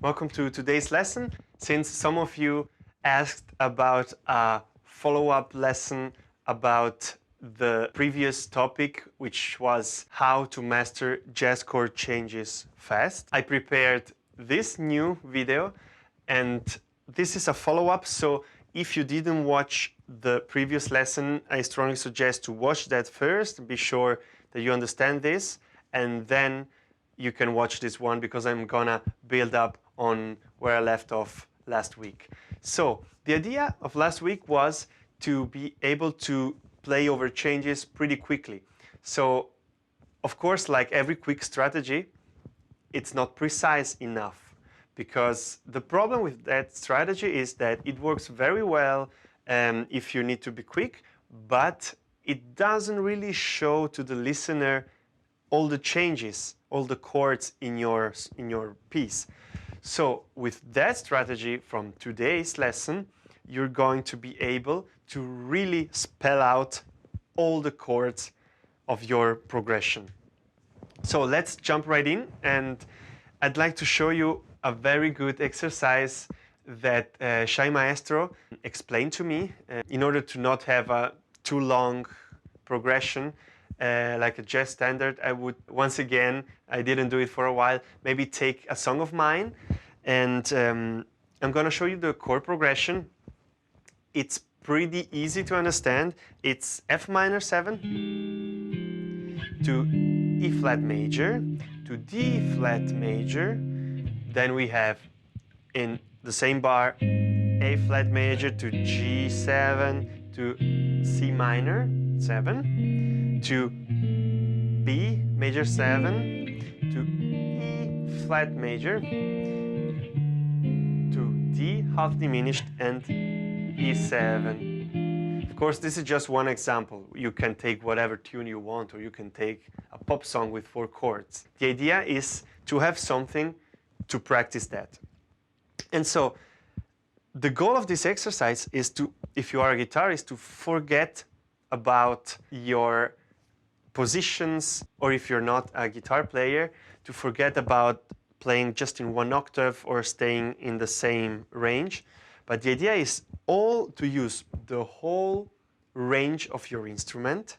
Welcome to today's lesson. Since some of you asked about a follow-up lesson about the previous topic, which was how to master jazz chord changes fast, I prepared this new video, and this is a follow-up. So if you didn't watch the previous lesson, I strongly suggest to watch that first. Be sure that you understand this, and then you can watch this one, because I'm gonna build up on where I left off last week. So the idea of last week was to be able to play over changes pretty quickly. So of course, like every quick strategy, it's not precise enough, because the problem with that strategy is that it works very well if you need to be quick, but it doesn't really show to the listener all the changes, all the chords in your piece. So with that strategy from today's lesson, you're going to be able to really spell out all the chords of your progression. So let's jump right in, and I'd like to show you a very good exercise that Shai Maestro explained to me in order to not have a too long progression. Like a jazz standard, I would, once again, I didn't do it for a while, maybe take a song of mine, and I'm going to show you the chord progression. It's pretty easy to understand. It's F minor 7 to E flat major to D flat major. Then we have in the same bar A flat major to G7 to C minor 7 to B major 7 to E flat major to D half diminished and E7. Of course, this is just one example. You can take whatever tune you want, or you can take a pop song with 4 chords. The idea is to have something to practice that. And so the goal of this exercise is to, if you are a guitarist, to forget about your positions, or if you're not a guitar player, to forget about playing just in one octave or staying in the same range. But the idea is all to use the whole range of your instrument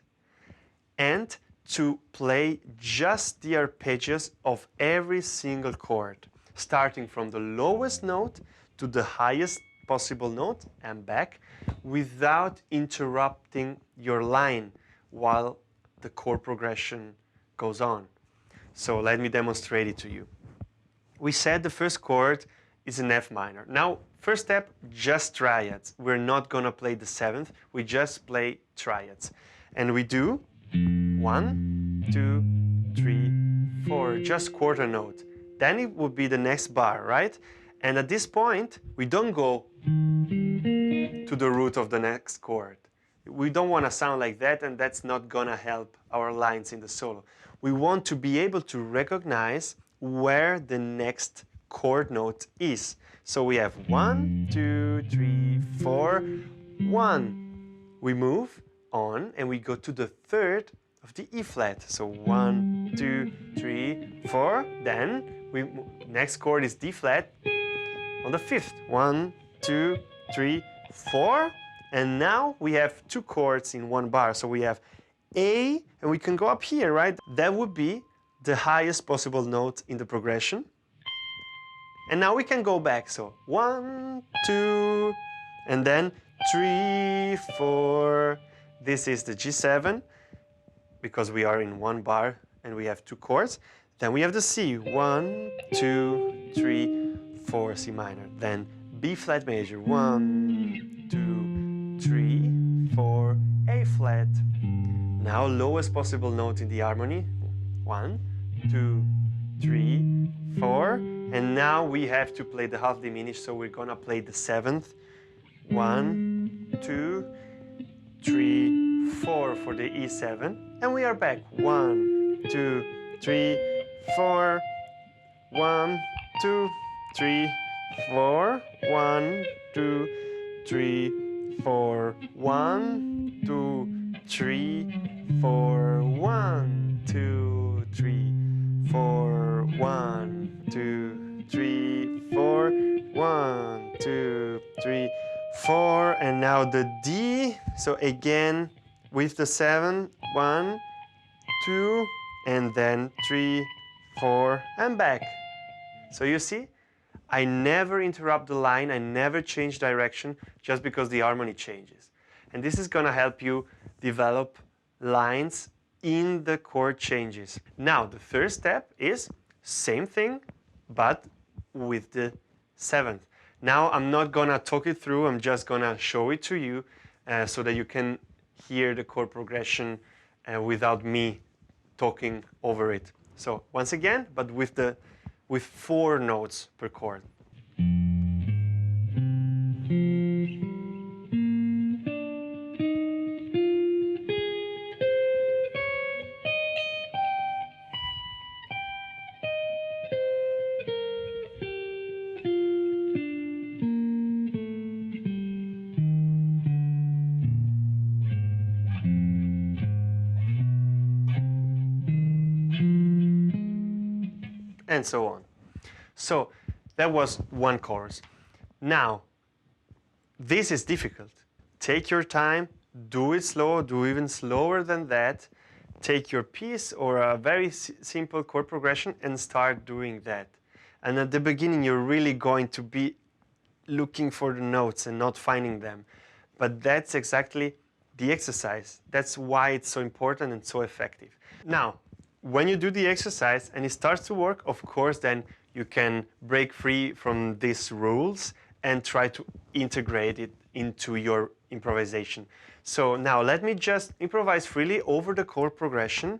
and to play just the arpeggios of every single chord, starting from the lowest note to the highest possible note and back, without interrupting your line while the chord progression goes on. So let me demonstrate it to you. We said the first chord is an F minor. Now, first step, just triads. We're not gonna play the 7th, we just play triads. And we do 1, 2, 3, 4, just quarter note. Then it would be the next bar, right? And at this point, we don't go to the root of the next chord. We don't want to sound like that, and that's not gonna help our lines in the solo. We want to be able to recognize where the next chord note is. So we have 1, 2, 3, 4, 1. We move on and we go to the 3rd of the E flat. So 1, 2, 3, 4. Then next chord is D flat on the 5th. 1, 2, 3, 4. And now we have 2 chords in one bar. So we have A, and we can go up here, right? That would be the highest possible note in the progression. And now we can go back. So 1, 2, and then 3, 4. This is the G7, because we are in one bar and we have 2 chords. Then we have the C. 1, 2, 3, 4, C minor. Then B flat major. 1, 2, 3, 4, A flat. Now lowest possible note in the harmony. 1, 2, 3, 4. And now we have to play the half diminished, so we're gonna play the 7th. 1, 2, 3, 4 for the E7. And we are back. 1, 2, 3, 4. 1, 2, 3, 4. 1, 2, 3, 4. 1, 2, 3, 4. 1, 2, 3, 4. 1, 2, 3, 4. 1, 2, 3, 4, and now the D. So again with the 7, 1, 2, and then 3, 4, and back. So you see, I never interrupt the line, I never change direction just because the harmony changes. And this is gonna help you develop lines in the chord changes. Now, the third step is same thing, but with the 7th. Now, I'm not gonna talk it through, I'm just gonna show it to you so that you can hear the chord progression without me talking over it. So once again, but with 4 notes per chord. And so on. So that was one chorus. Now, this is difficult. Take your time, do it slow, do even slower than that. Take your piece or a very simple chord progression and start doing that. And at the beginning, you're really going to be looking for the notes and not finding them. But that's exactly the exercise. That's why it's so important and so effective. Now, when you do the exercise and it starts to work, of course, then you can break free from these rules and try to integrate it into your improvisation. So now let me just improvise freely over the chord progression,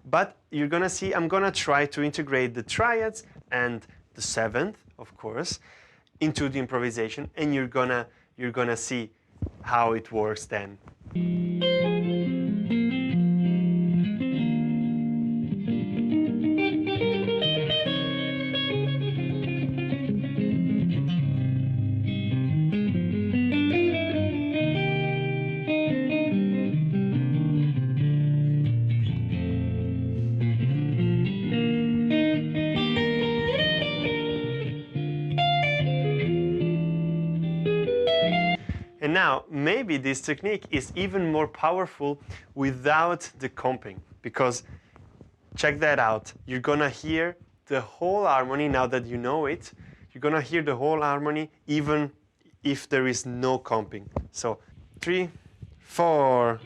but you're gonna see I'm gonna try to integrate the triads and the 7th, of course, into the improvisation, and you're gonna see how it works then. And now, maybe this technique is even more powerful without the comping, because check that out. You're gonna hear the whole harmony now that you know it. You're gonna hear the whole harmony even if there is no comping. So 3, 4.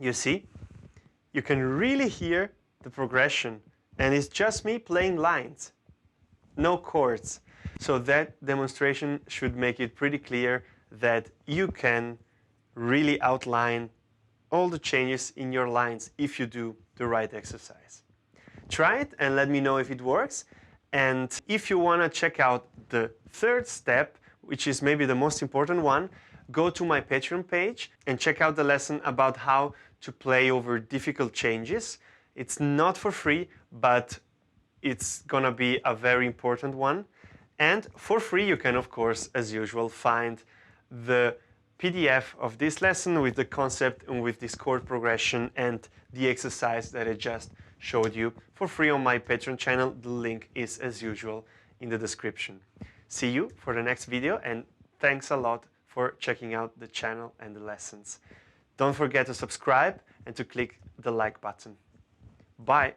You see, you can really hear the progression, and it's just me playing lines, no chords. So that demonstration should make it pretty clear that you can really outline all the changes in your lines if you do the right exercise. Try it and let me know if it works. And if you want to check out the third step, which is maybe the most important one, go to my Patreon page and check out the lesson about how to play over difficult changes. It's not for free, but it's gonna be a very important one. And for free, you can, of course, as usual, find the PDF of this lesson with the concept and with this chord progression and the exercise that I just showed you for free on my Patreon channel. The link is, as usual, in the description. See you for the next video, and thanks a lot for checking out the channel and the lessons. Don't forget to subscribe and to click the like button. Bye!